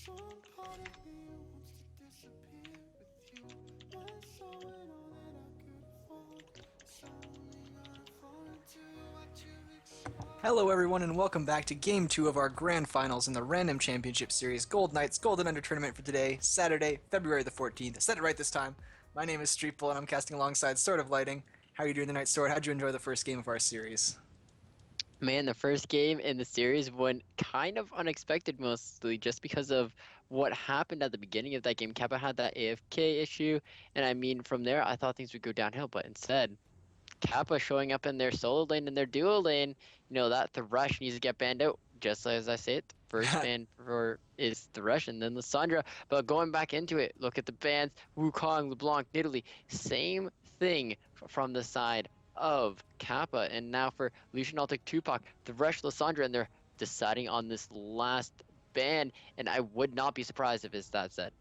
Some part of me wants to disappear with you. Went somewhere all that I could afford. Suddenly I'm falling to what you explore. Hello everyone and welcome back to Game 2 of our Grand Finals in the Random Championship Series Gold Knights Golden Under Tournament for today, Saturday, February the 14th. I said it right this time. My name is Streetbull and I'm casting alongside Sword of Lighting. How are you doing tonight, Sword? How'd you enjoy the first game of our series? Man, the first game in the series went kind of unexpected, mostly just because of what happened at the beginning of that game. Kappa had that AFK issue, and I mean, from there, I thought things would go downhill, but instead, Kappa showing up in their solo lane and their duo lane, that Thresh needs to get banned out. Just as I say it, the first ban for is Thresh and then Lissandra. But going back into it, look at the bans: Wukong, LeBlanc, Nidalee. Same thing from the side of Kappa. And now for Lucian Altic, Tupac, Thresh, Lissandra, and they're deciding on this last ban. And I would not be surprised if it's that set.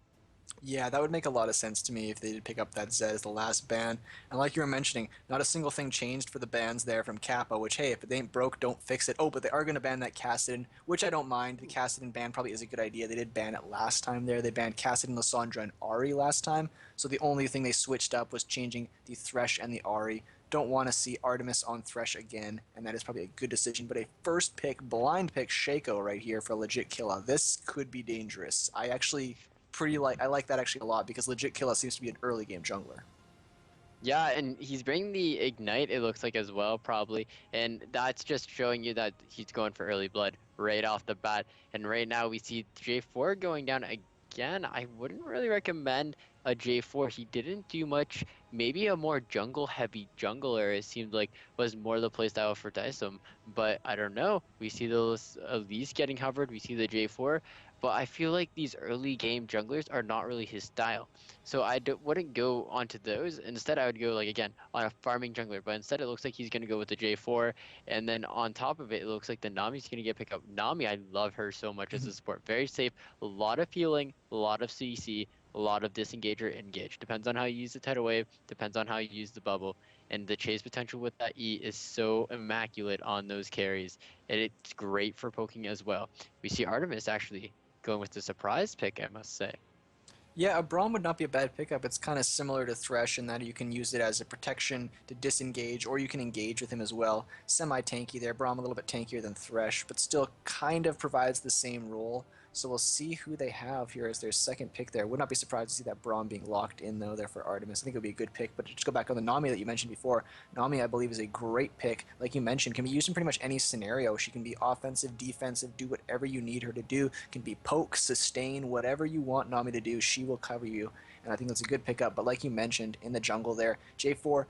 Yeah, that would make a lot of sense to me if they did pick up that Zed as the last ban. And like you were mentioning, not a single thing changed for the bans there from Kappa, which, hey, if it ain't broke, don't fix it. Oh, but they are going to ban that Kassadin, which I don't mind. The Kassadin ban probably is a good idea. They did ban it last time there. They banned Kassadin, Lissandra, and Ari last time. So the only thing they switched up was changing the Thresh and the Ari. Don't want to see Artemis on Thresh again, and that is probably a good decision. But a first pick, blind pick Shaco right here for a legit killer. This could be dangerous. I like that actually a lot because legit Killa seems to be an early game jungler. Yeah, and he's bringing the Ignite, it looks like, as well, probably. And that's just showing you that he's going for early blood right off the bat. And right now we see J4 going down again. I wouldn't really recommend a J4. He didn't do much. Maybe a more jungle-heavy jungler, it seemed like, was more the playstyle for Dysum. But I don't know. We see those Elise getting hovered. We see the J4. But I feel like these early game junglers are not really his style. So wouldn't go onto those. Instead, I would go, like, again, on a farming jungler. But instead, it looks like he's going to go with the J4. And then on top of it, it looks like the Nami's going to get picked up. Nami, I love her so much as a support. Very safe. A lot of healing, a lot of CC, a lot of disengage or engage. Depends on how you use the tidal wave. Depends on how you use the bubble. And the chase potential with that E is so immaculate on those carries. And it's great for poking as well. We see Artemis actually going with the surprise pick, I must say. Yeah, a Braum would not be a bad pickup. It's kind of similar to Thresh in that you can use it as a protection to disengage, or you can engage with him as well. Semi-tanky there. Braum a little bit tankier than Thresh, but still kind of provides the same role. So we'll see who they have here as their second pick there. Would not be surprised to see that Braum being locked in, though, there for Artemis. I think it would be a good pick. But to just go back on the Nami that you mentioned before, Nami, I believe, is a great pick. Like you mentioned, can be used in pretty much any scenario. She can be offensive, defensive, do whatever you need her to do. Can be poke, sustain, whatever you want Nami to do, she will cover you. And I think that's a good pickup. But like you mentioned, in the jungle there, J4,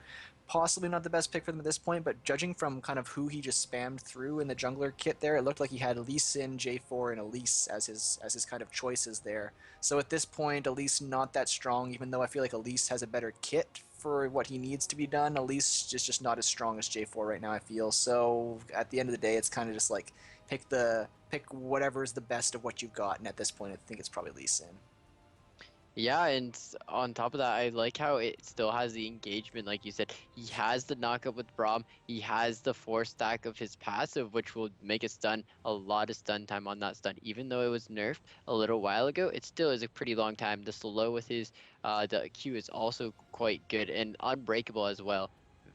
possibly not the best pick for them at this point, but judging from kind of who he just spammed through in the jungler kit there, it looked like he had Lee Sin, J4, and Elise as his kind of choices there. So at this point, Elise not that strong, even though I feel like Elise has a better kit for what he needs to be done. Elise is just not as strong as J4 right now, I feel. So at the end of the day, it's kind of just like pick whatever is the best of what you've got, and at this point, I think it's probably Lee Sin. Yeah, and on top of that, I like how it still has the engagement, like you said. He has the knockup with Braum. He has the 4 stack of his passive, which will make a stun, a lot of stun time on that stun. Even though it was nerfed a little while ago, it still is a pretty long time. The slow with his the Q is also quite good and unbreakable as well.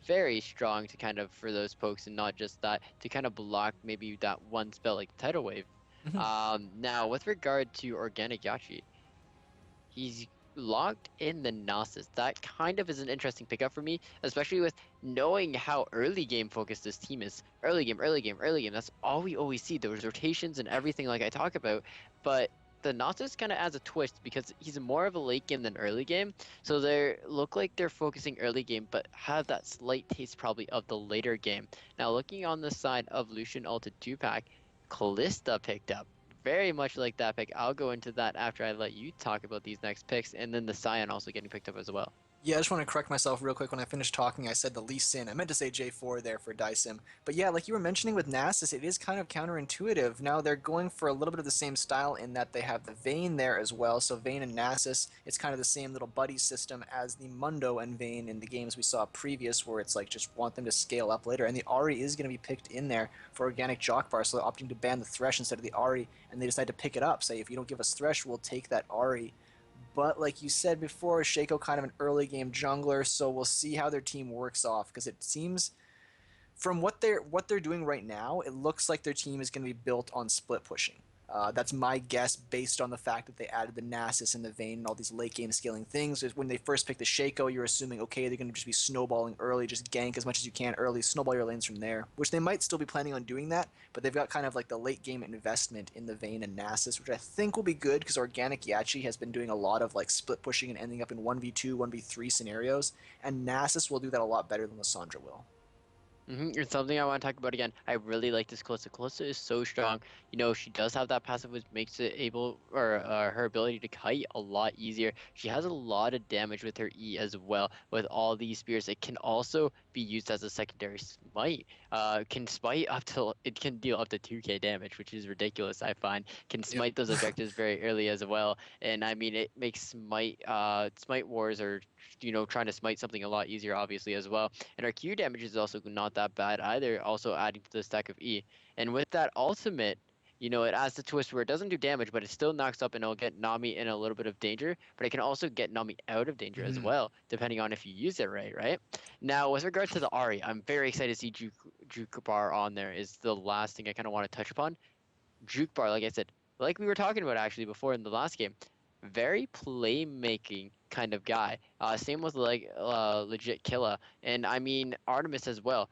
Very strong to kind of for those pokes and not just that to kind of block maybe that one spell like Tidal Wave. Now with regard to Organic Yachi. He's locked in the Gnosis. That kind of is an interesting pickup for me, especially with knowing how early game focused this team is. Early game, early game, early game. That's all we always see. Those rotations and everything like I talk about. But the Gnosis kind of adds a twist because he's more of a late game than early game. So they look like they're focusing early game, but have that slight taste probably of the later game. Now looking on the side of Lucian Alted 2-pack, Callista picked up. Very much like that pick. I'll go into that after I let you talk about these next picks, and then the Scion also getting picked up as well. Yeah, I just want to correct myself real quick. When I finished talking, I said the Lee Sin. I meant to say J4 there for Daisim. But yeah, like you were mentioning with Nasus, it is kind of counterintuitive. Now they're going for a little bit of the same style in that they have the Vayne there as well. So Vayne and Nasus, it's kind of the same little buddy system as the Mundo and Vayne in the games we saw previous, where it's like just want them to scale up later. And the Ahri is going to be picked in there for organic Jock Bar, so they're opting to ban the Thresh instead of the Ahri, and they decide to pick it up. Say, if you don't give us Thresh, we'll take that Ahri. But like you said before, Shaco kind of an early game jungler, so we'll see how their team works off because it seems from what they're doing right now, it looks like their team is going to be built on split pushing. That's my guess based on the fact that they added the Nasus and the Vayne and all these late game scaling things. Is when they first picked the Shaco, you're assuming okay they're going to just be snowballing early, just gank as much as you can early, snowball your lanes from there. Which they might still be planning on doing that, but they've got kind of like the late game investment in the Vayne and Nasus, which I think will be good because Organic Yachi has been doing a lot of like split pushing and ending up in 1v2, 1v3 scenarios, and Nasus will do that a lot better than Lissandra will. It's something I want to talk about again. I really like this Kalista. Kalista is so strong. You know, she does have that passive, which makes it able, or her ability to kite a lot easier. She has a lot of damage with her E as well. With all these spears, it can also be used as a secondary smite. Can smite up to, it can deal up to 2k damage, which is ridiculous. I find can Yep. smite those objectives very early as well. And I mean, it makes smite wars or trying to smite something a lot easier, obviously as well. And our Q damage is also not that bad either, also adding to the stack of E. And with that ultimate, it adds the twist where it doesn't do damage, but it still knocks up and it'll get Nami in a little bit of danger, but it can also get Nami out of danger as Mhm. well, depending on if you use it right? Now, with regard to the Ari, I'm very excited to see Juke Bar on there is the last thing I kind of want to touch upon. Juke Bar, like I said, like we were talking about actually before in the last game, very playmaking kind of guy. Same with like legit Killa, and I mean Artemis as well.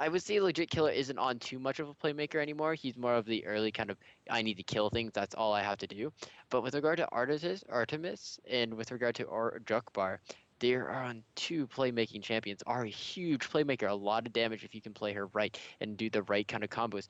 I would say legit Killer isn't on too much of a playmaker anymore. He's more of the early kind of I need to kill things. That's all I have to do. But with regard to Artemis, and with regard to Bar, they are on two playmaking champions. Are a huge playmaker, a lot of damage if you can play her right and do the right kind of combos.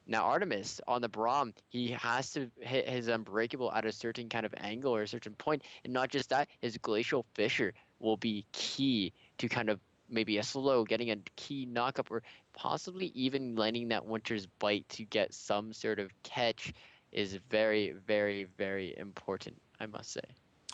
Now Artemis on the Braum, he has to hit his Unbreakable at a certain kind of angle or a certain point, and not just that, his Glacial Fissure will be key to kind of maybe a slow, getting a key knockup, or possibly even landing that Winter's Bite to get some sort of catch is very, very, very important, I must say.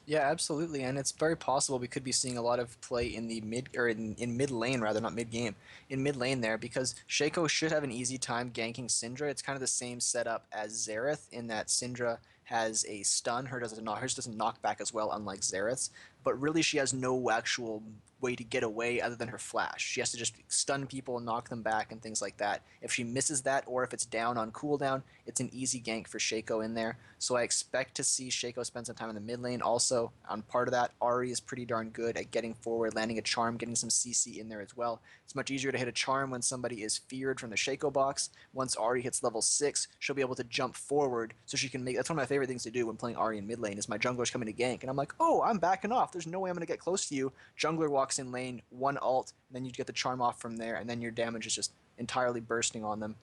Yeah, absolutely, and it's very possible we could be seeing a lot of play in the mid or in mid lane rather, not mid game, in mid lane there because Shaco should have an easy time ganking Syndra. It's kind of the same setup as Xerath in that Syndra has a stun. Hers doesn't knock back as well, unlike Xerath's. But really, she has no actual way to get away other than her flash. She has to just stun people and knock them back and things like that. If she misses that, or if it's down on cooldown, it's an easy gank for Shaco in there. So I expect to see Shaco spend some time in the mid lane. Also, on part of that, Ari is pretty darn good at getting forward, landing a charm, getting some CC in there as well. It's much easier to hit a charm when somebody is feared from the Shaco box. Once Ari hits level 6, she'll be able to jump forward so she can make. That's one of my favorite things to do when playing Ari in mid lane. Is my jungler's coming to gank, and I'm like, oh, I'm backing off. There's no way I'm going to get close to you. Jungler walks in lane, one ult, and then you get the charm off from there, and then your damage is just entirely bursting on them.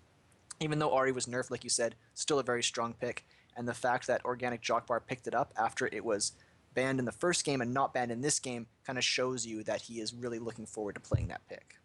Even though Ari was nerfed, like you said, still a very strong pick. And the fact that Organic Jockbar picked it up after it was banned in the first game and not banned in this game kind of shows you that he is really looking forward to playing that pick.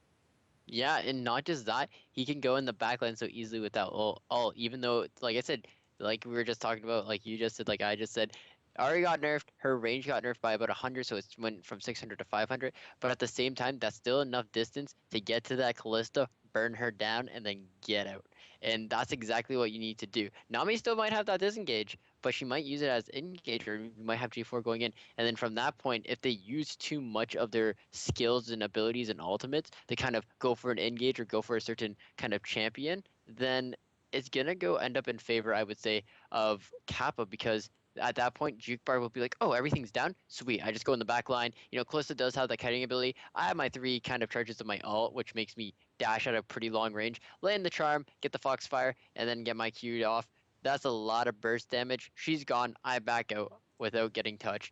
Yeah, and not just that, he can go in the backline so easily without even though, like I said, like we were just talking about, like you just said, like I just said, Ari got nerfed, her range got nerfed by about 100, so it went from 600 to 500. But at the same time, that's still enough distance to get to that Callista, burn her down, and then get out. And that's exactly what you need to do. Nami still might have that disengage, but she might use it as engage, or you might have G4 going in. And then from that point, if they use too much of their skills and abilities and ultimates to kind of go for an engage or go for a certain kind of champion, then it's gonna go end up in favor, I would say, of Kappa because at that point, Juke Bar will be like, oh, everything's down. Sweet. I just go in the back line. Kalista does have that kiting ability. I have my 3 kind of charges of my ult, which makes me dash at a pretty long range, land the charm, get the Foxfire, and then get my Q off. That's a lot of burst damage. She's gone. I back out without getting touched.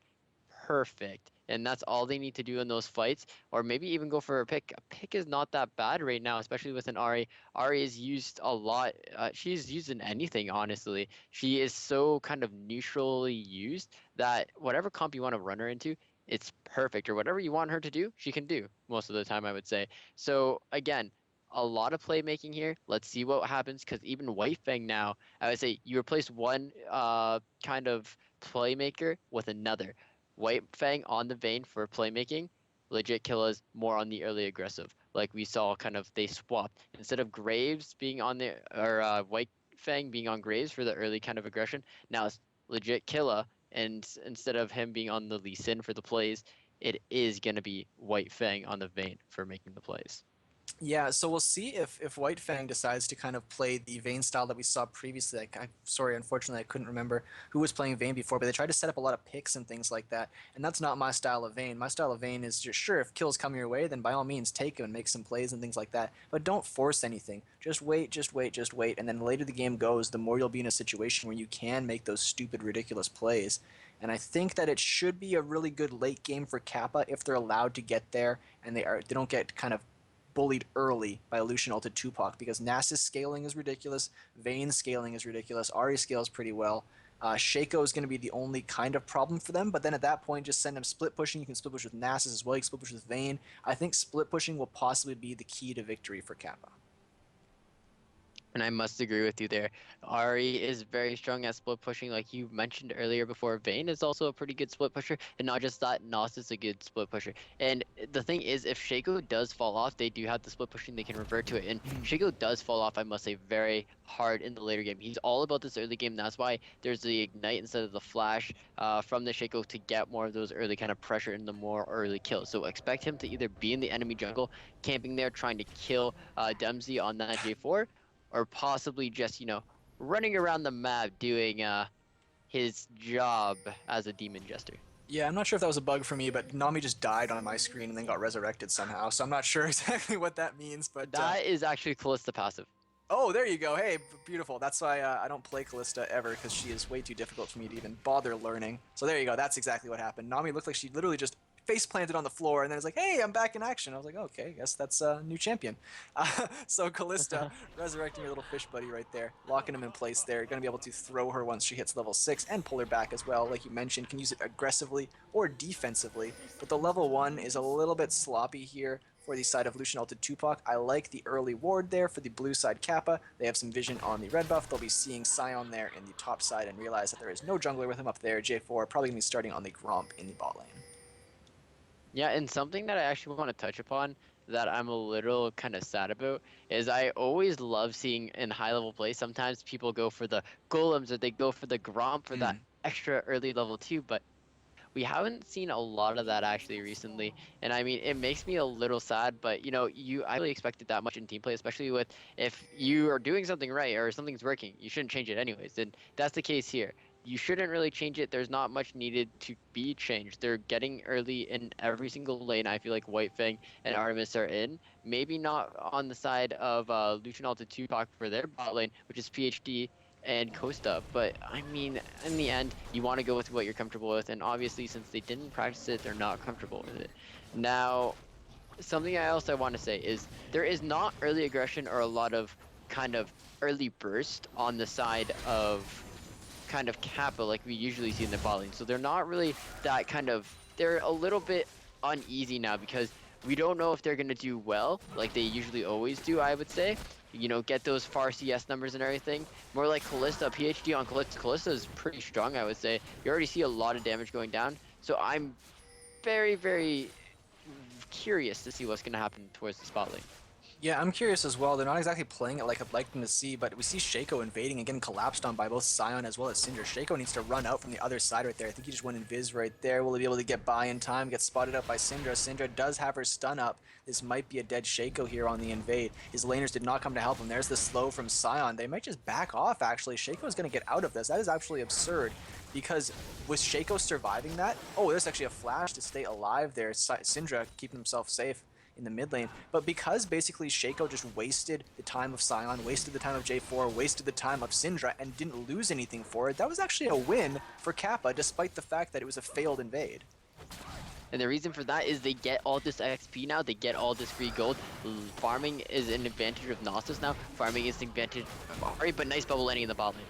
Perfect. And that's all they need to do in those fights, or maybe even go for a pick. A pick is not that bad right now, especially with an Ari. Ari is used a lot. She's used in anything, honestly. She is so kind of neutrally used that whatever comp you want to run her into, it's perfect. Or whatever you want her to do, she can do most of the time, I would say. So again, a lot of playmaking here. Let's see what happens, because even White Fang now, I would say you replace one kind of playmaker with another. White Fang on the Vayne for playmaking, legit Killa's more on the early aggressive. Like we saw, kind of they swapped instead of Graves being on the or White Fang being on Graves for the early kind of aggression. Now it's legit Killa, and instead of him being on the Lee Sin for the plays, it is gonna be White Fang on the Vayne for making the plays. Yeah, so we'll see if White Fang decides to kind of play the Vayne style that we saw previously. Sorry, unfortunately, I couldn't remember who was playing Vayne before, but they tried to set up a lot of picks and things like that, and that's not my style of Vayne. My style of Vayne is just, sure, if kills come your way, then by all means take them and make some plays and things like that, but don't force anything. Just wait, just wait, just wait, and then the later the game goes, the more you'll be in a situation where you can make those stupid, ridiculous plays. And I think that it should be a really good late game for Kappa if they're allowed to get there and they don't get kind of bullied early by Lucian ulted Tupac, because Nasus scaling is ridiculous, Vayne's scaling is ridiculous, Ahri scales pretty well. Shaco is going to be the only kind of problem for them, but then at that point, just send them split pushing. You can split push with Nasus as well, you can split push with Vayne. I think split pushing will possibly be the key to victory for Kappa. And I must agree with you there. Ari is very strong at split pushing, like you mentioned earlier before. Vayne is also a pretty good split pusher, and not just that, Nos is a good split pusher. And the thing is, if Shaco does fall off, they do have the split pushing, they can revert to it. And Shaco does fall off, I must say, very hard in the later game. He's all about this early game. That's why there's the ignite instead of the flash from the Shaco to get more of those early kind of pressure and the more early kills. So expect him to either be in the enemy jungle, camping there, trying to kill Dempsey on that J4, or possibly just, running around the map doing his job as a demon jester. Yeah, I'm not sure if that was a bug for me, but Nami just died on my screen and then got resurrected somehow, so I'm not sure exactly what that means, but... That is actually Callista passive. Oh, there you go. Hey, beautiful. That's why I don't play Callista ever, because she is way too difficult for me to even bother learning. So there you go. That's exactly what happened. Nami looked like she literally just face planted on the floor, and then it's like, hey, I'm back in action. I was like, okay, I guess that's a new champion. So Callista resurrecting your little fish buddy right there, locking him in place there. You're going to be able to throw her once she hits level 6 and pull her back as well. Like you mentioned, can use it aggressively or defensively, but the level 1 is a little bit sloppy here for the side of Lucian ulted Tupac. I like the early ward there for the blue side Kappa. They have some vision on the red buff. They'll be seeing Sion there in the top side and realize that there is no jungler with him up there. J4 probably going to be starting on the Gromp in the bot lane. Yeah, and something that I actually want to touch upon that I'm a little kind of sad about is I always love seeing in high level play, sometimes people go for the golems or they go for the Gromp for that extra early level 2, but we haven't seen a lot of that actually recently, and I mean, it makes me a little sad, but I really expected that much in team play, especially with if you are doing something right or something's working, you shouldn't change it anyways, and that's the case here. You shouldn't really change it. There's not much needed to be changed. They're getting early in every single lane. I feel like White Fang and Artemis are in. Maybe not on the side of Lucian ulted Tupac for their bot lane, which is PhD and Costa, but I mean, in the end, you want to go with what you're comfortable with, and obviously, since they didn't practice it, they're not comfortable with it. Now, something else I want to say is there is not early aggression or a lot of kind of early burst on the side of kind of Kappa like we usually see in the bot lane, so they're not really that kind of, they're a little bit uneasy now because we don't know if they're going to do well like they usually always do, I would say. Get those far CS numbers and everything. More like Callista, PhD on Callista. Callista is pretty strong, I would say. You already see a lot of damage going down. So I'm very, very curious to see what's going to happen towards the spot lane. Yeah, I'm curious as well. They're not exactly playing it like I'd like them to see, but we see Shaco invading and getting collapsed on by both Sion as well as Syndra. Shaco needs to run out from the other side right there. I think he just went invis right there. Will he be able to get by in time? Get spotted up by Syndra. Syndra does have her stun up. This might be a dead Shaco here on the invade. His laners did not come to help him. There's the slow from Sion. They might just back off, actually. Shaco is going to get out of this. That is actually absurd, because with Shaco surviving that... Oh, there's actually a flash to stay alive there. Syndra keeping himself safe in the mid lane, but because basically Shaco just wasted the time of Sion, wasted the time of J4, wasted the time of Syndra, and didn't lose anything for it, that was actually a win for Kappa, despite the fact that it was a failed invade. And the reason for that is they get all this XP now, they get all this free gold. Farming is an advantage of Gnosis now, farming is an advantage of Ahri, but nice bubble landing in the bot lane.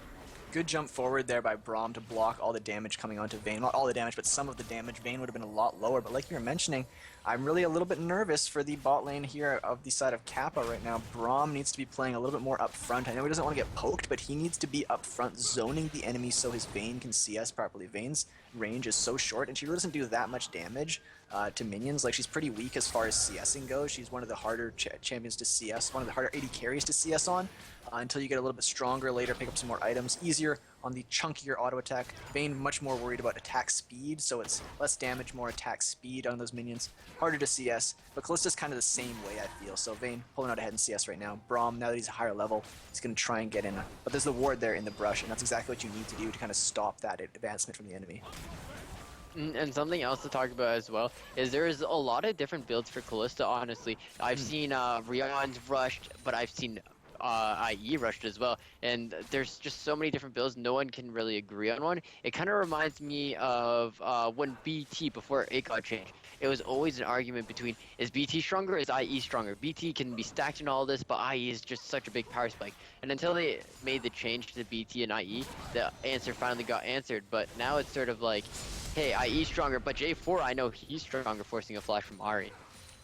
Good jump forward there by Braum to block all the damage coming onto Vayne. Not all the damage, but some of the damage. Vayne would have been a lot lower, but like you were mentioning, I'm really a little bit nervous for the bot lane here of the side of Kappa right now. Braum needs to be playing a little bit more up front. I know he doesn't want to get poked, but he needs to be up front, zoning the enemy so his Vayne can CS properly. Vayne's range is so short, and she really doesn't do that much damage to minions. Like, she's pretty weak as far as CSing goes. She's one of the harder champions to CS, one of the harder AD carries to CS on, until you get a little bit stronger later, pick up some more items. Easier on the chunkier auto attack. Vayne much more worried about attack speed, so it's less damage, more attack speed on those minions. Harder to CS, but Callista's kind of the same way, I feel. So Vayne pulling out ahead in CS right now. Braum, now that he's a higher level, he's going to try and get in. But there's the ward there in the brush, and that's exactly what you need to do to kind of stop that advancement from the enemy. And something else to talk about as well is there is a lot of different builds for Callista, honestly. I've seen Rion's rushed, but I've seen IE rushed as well, and there's just so many different builds, no one can really agree on one. It kind of reminds me of when BT, before it got changed, it was always an argument between, is BT stronger or is IE stronger? BT can be stacked in all this, but IE is just such a big power spike. And until they made the change to BT and IE, the answer finally got answered, but now it's sort of like, hey, IE stronger, but J4, I know he's stronger, forcing a flash from Ahri.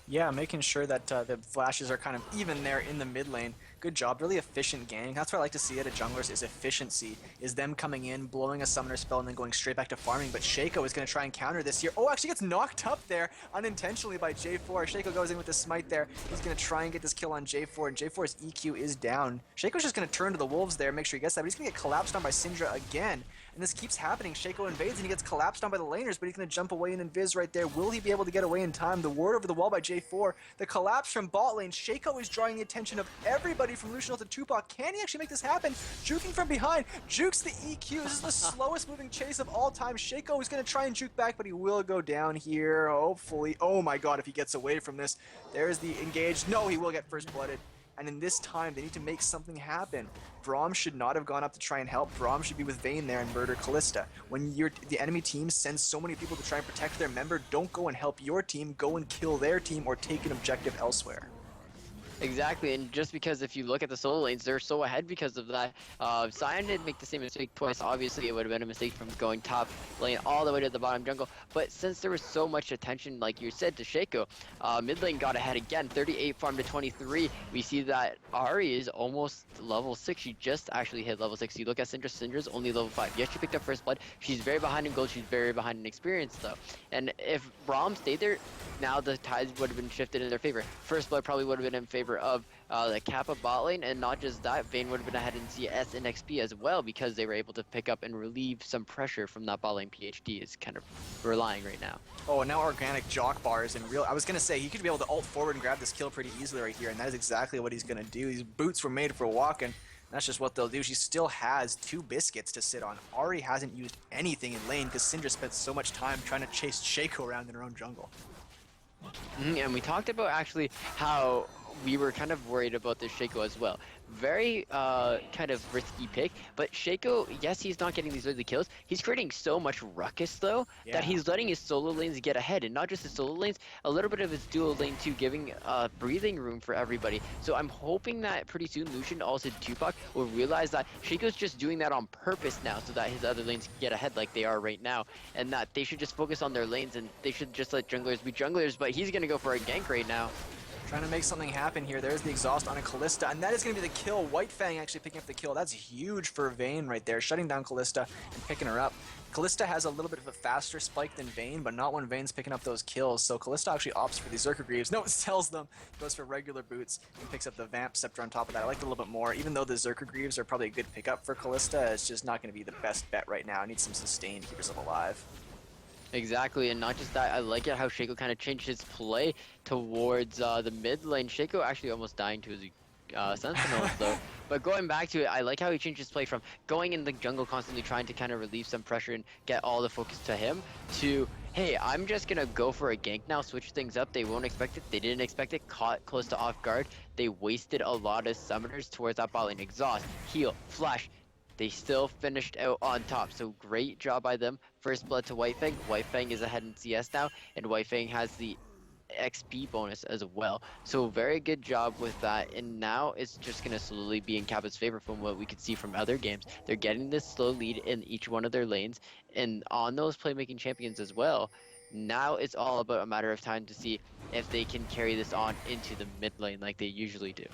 Yeah, making sure that the flashes are kind of even there in the mid lane. Good job, really efficient gank. That's what I like to see at a junglers is efficiency, is them coming in, blowing a summoner spell, and then going straight back to farming. But Shaco is going to try and counter this here. Oh, actually gets knocked up there unintentionally by J4. Shaco goes in with the smite there. He's going to try and get this kill on J4, and J4's EQ is down. Shaco's just going to turn to the wolves there, make sure he gets that, but he's going to get collapsed on by Syndra again. And this keeps happening. Shaco invades and he gets collapsed on by the laners, but he's going to jump away and invis right there. Will he be able to get away in time? The ward over the wall by J4. The collapse from bot lane. Shaco is drawing the attention of everybody from Lucianel to Tupac. Can he actually make this happen? Juking from behind. Jukes the EQ. This is the slowest moving chase of all time. Shaco is going to try and juke back, but he will go down here. Hopefully. Oh my god, if he gets away from this. There's the engage. No, he will get first blooded. And in this time, they need to make something happen. Braum should not have gone up to try and help. Braum should be with Vayne there and murder Callista. When the enemy team sends so many people to try and protect their member, don't go and help your team, go and kill their team or take an objective elsewhere. Exactly, and just because if you look at the solo lanes, they're so ahead because of that. Sion did make the same mistake twice. Obviously, it would have been a mistake from going top lane all the way to the bottom jungle. But since there was so much attention, like you said, to Shaco, mid lane got ahead again, 38 farm to 23. We see that Ahri is almost level 6. She just actually hit level 6. You look at Syndra, Syndra's only level 5. Yes, she picked up first blood. She's very behind in gold. She's very behind in experience, though. And if Braum stayed there, now the tides would have been shifted in their favor. First blood probably would have been in favor of the Kappa bot lane, and not just that, Vayne would have been ahead in CS and XP as well because they were able to pick up and relieve some pressure from that bot lane. PhD is kind of relying right now. Oh, and now organic jock bar is in real. I was going to say, he could be able to ult forward and grab this kill pretty easily right here, and that is exactly what he's going to do. These boots were made for walking. That's just what they'll do. She still has 2 biscuits to sit on. Ahri hasn't used anything in lane because Syndra spent so much time trying to chase Shaco around in her own jungle. And we talked about actually how we were kind of worried about this Shaco as well. Very kind of risky pick, but Shaco, yes, he's not getting these early kills. He's creating so much ruckus though that he's letting his solo lanes get ahead, and not just his solo lanes, a little bit of his dual lane too, giving breathing room for everybody. So I'm hoping that pretty soon Lucian, also Tupac, will realize that Shaco's just doing that on purpose now so that his other lanes can get ahead like they are right now, and that they should just focus on their lanes and they should just let junglers be junglers. But he's gonna go for a gank right now. Trying to make something happen here. There's the exhaust on a Callista, and that is going to be the kill. White Fang actually picking up the kill. That's huge for Vayne right there, shutting down Callista and picking her up. Callista has a little bit of a faster spike than Vayne, but not when Vayne's picking up those kills, so Callista actually opts for the Zerker Greaves. No, it sells them. Goes for regular boots and picks up the Vamp Scepter on top of that. I like it a little bit more. Even though the Zerker Greaves are probably a good pickup for Callista, it's just not going to be the best bet right now. I need some sustain to keep herself alive. Exactly, and not just that, I like it how Shaco kind of changed his play towards the mid lane. Shaco actually almost dying to his Sentinels though. But going back to it, I like how he changed his play from going in the jungle constantly trying to kind of relieve some pressure and get all the focus to him to, hey, I'm just gonna go for a gank now, switch things up. They won't expect it. They didn't expect it. Caught close to off guard. They wasted a lot of summoners towards that bot lane. Exhaust, heal, flash. They still finished out on top, so great job by them. First blood to White Fang. White Fang is ahead in CS now, and White Fang has the XP bonus as well. So very good job with that. And now it's just going to slowly be in Kappa's favor from what we could see from other games. They're getting this slow lead in each one of their lanes and on those playmaking champions as well. Now it's all about a matter of time to see if they can carry this on into the mid lane like they usually do,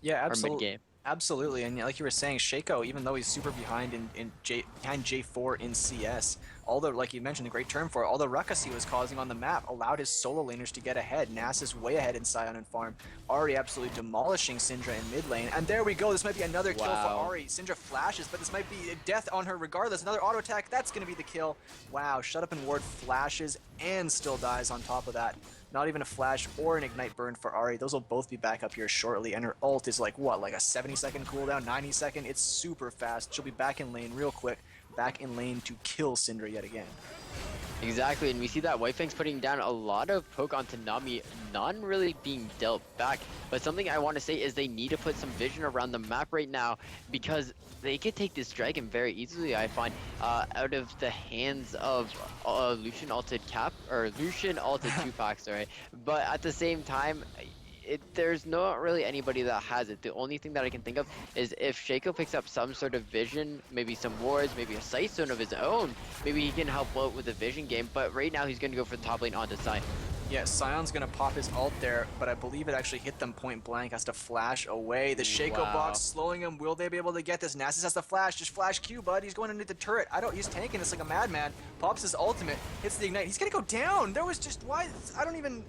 Yeah, or mid absolutely. game. Absolutely, and like you were saying, Shaco, even though he's super behind behind J4 in CS, all the, like you mentioned, the great term for it, all the ruckus he was causing on the map allowed his solo laners to get ahead. Nass is way ahead in Sion and farm. Ari absolutely demolishing Syndra in mid lane, and there we go. This might be another kill for Ari. Syndra flashes, but this might be a death on her regardless. Another auto attack. That's going to be the kill. Wow, Shut Up and Ward flashes and still dies on top of that. Not even a flash or an ignite burn for Ari. Those will both be back up here shortly, and her ult is like, what, like a 70-second cooldown, 90-second? It's super fast. She'll be back in lane real quick, back in lane to kill Syndra yet again. Exactly, and we see that White Fang's putting down a lot of poke onto Nami, none really being dealt back. But something I want to say is they need to put some vision around the map right now, because they could take this dragon very easily, I find, out of the hands of Lucian alted Cap, or Lucian alted Tupac, sorry. But at the same time, there's not really anybody that has it. The only thing that I can think of is if Shaco picks up some sort of vision, maybe some wards, maybe a sight zone of his own, maybe he can help out with the vision game. But right now he's going to go for the top lane onto Sion. Yeah, Sion's going to pop his ult there, but I believe it actually hit them point blank. Has to flash away. The Shaco box slowing him. Will they be able to get this? Nasus has to flash. Just flash Q, bud. He's going underneath the turret. He's tanking this like a madman. Pops his ultimate. Hits the ignite. He's going to go down. There was just, why? I don't even,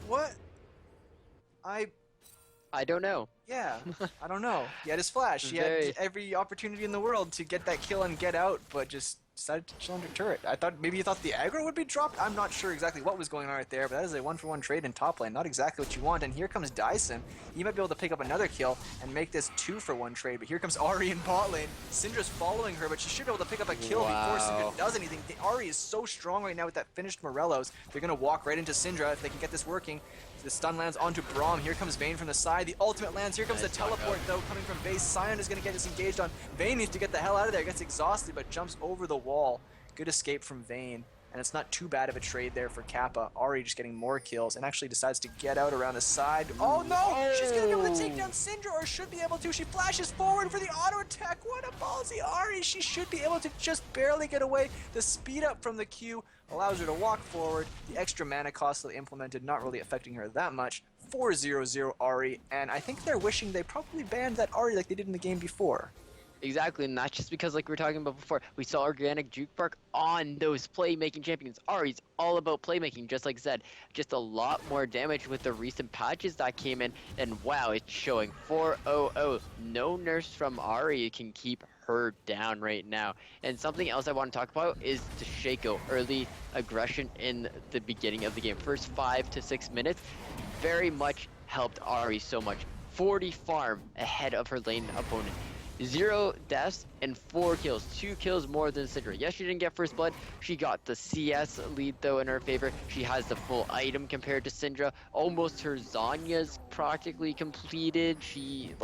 what? I don't know. Yeah, I don't know. He had his flash. He had every opportunity in the world to get that kill and get out, but just decided to chill under turret. I thought maybe he thought the aggro would be dropped. I'm not sure exactly what was going on right there, but that is a 1-for-1 trade in top lane. Not exactly what you want. And here comes Dyson. He might be able to pick up another kill and make this 2-for-1 trade. But here comes Ari in bot lane. Syndra's following her, but she should be able to pick up a kill before Syndra does anything. Ari is so strong right now with that finished Morellos. They're going to walk right into Syndra if they can get this working. The stun lands onto Braum. Here comes Vayne from the side. The ultimate lands. Here comes the teleport, though, coming from base. Sion is going to get disengaged on. Vayne needs to get the hell out of there. Gets exhausted, but jumps over the wall. Good escape from Vayne. And it's not too bad of a trade there for Kappa. Ari just getting more kills and actually decides to get out around the side. Oh no! She's going to be able to take down Syndra, or should be able to. She flashes forward for the auto attack. What a ballsy Ari! She should be able to just barely get away. The speed up from the Q allows her to walk forward. The extra mana cost that they implemented not really affecting her that much. 4-0-0 Ari, and I think they're wishing they probably banned that Ari like they did in the game before. Exactly, and that's just because, like we were talking about before, we saw Organic Jukebark on those playmaking champions. Ari's all about playmaking, just like Zed. Just a lot more damage with the recent patches that came in, and wow, it's showing. 4-0-0. No nurse from Ari can keep her down right now. And something else I want to talk about is the Shaco early aggression in the beginning of the game. First 5 to 6 minutes very much helped Ari so much. 40 farm ahead of her lane opponent. 0 deaths and 4 kills. 2 kills more than Syndra. Yes, she didn't get first blood. She got the CS lead though in her favor. She has the full item compared to Syndra. Almost her Zanya's practically completed. She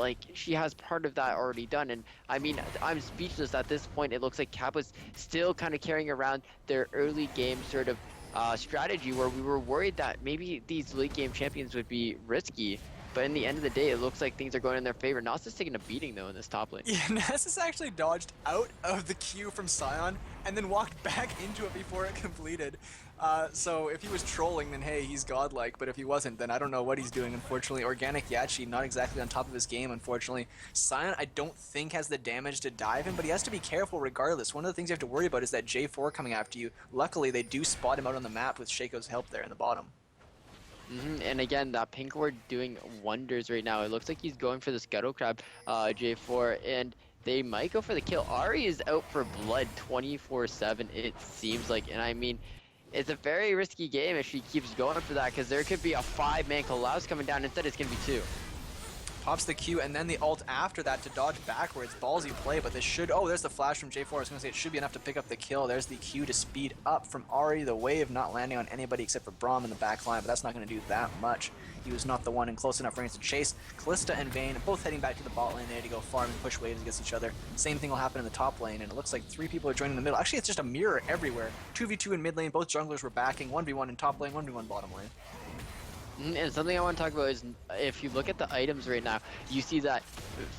has part of that already done. And I mean, I'm speechless at this point. It looks like Kappa's still kind of carrying around their early game sort of strategy, where we were worried that maybe these late game champions would be risky. But in the end of the day, it looks like things are going in their favor. Nasus taking a beating, though, in this top lane. Yeah, Nasus actually dodged out of the Q from Sion and then walked back into it before it completed. So if he was trolling, then hey, he's godlike. But if he wasn't, then I don't know what he's doing, unfortunately. Organic Yachi, not exactly on top of his game, unfortunately. Sion, I don't think, has the damage to dive him, but he has to be careful regardless. One of the things you have to worry about is that J4 coming after you. Luckily, they do spot him out on the map with Shaco's help there in the bottom. And again, that pink ward doing wonders right now. It looks like he's going for the Scuttle Crab, J4, and they might go for the kill. Ari is out for blood 24/7, it seems like, and I mean, it's a very risky game if she keeps going for that, because there could be a 5-man collapse coming down. Instead, it's going to be 2. Pops the Q and then the ult after that to dodge backwards. Ballsy play, but this should... Oh, there's the flash from J4. I was going to say it should be enough to pick up the kill. There's the Q to speed up from Ari. The wave not landing on anybody except for Braum in the back line, but that's not going to do that much. He was not the one in close enough range to chase. Kalista and Vayne both heading back to the bot lane there to go farm and push waves against each other. Same thing will happen in the top lane, and it looks like 3 people are joining the middle. Actually, it's just a mirror everywhere. 2v2 in mid lane. Both junglers were backing. 1v1 in top lane, 1v1 bottom lane. And something I want to talk about is if you look at the items right now, you see that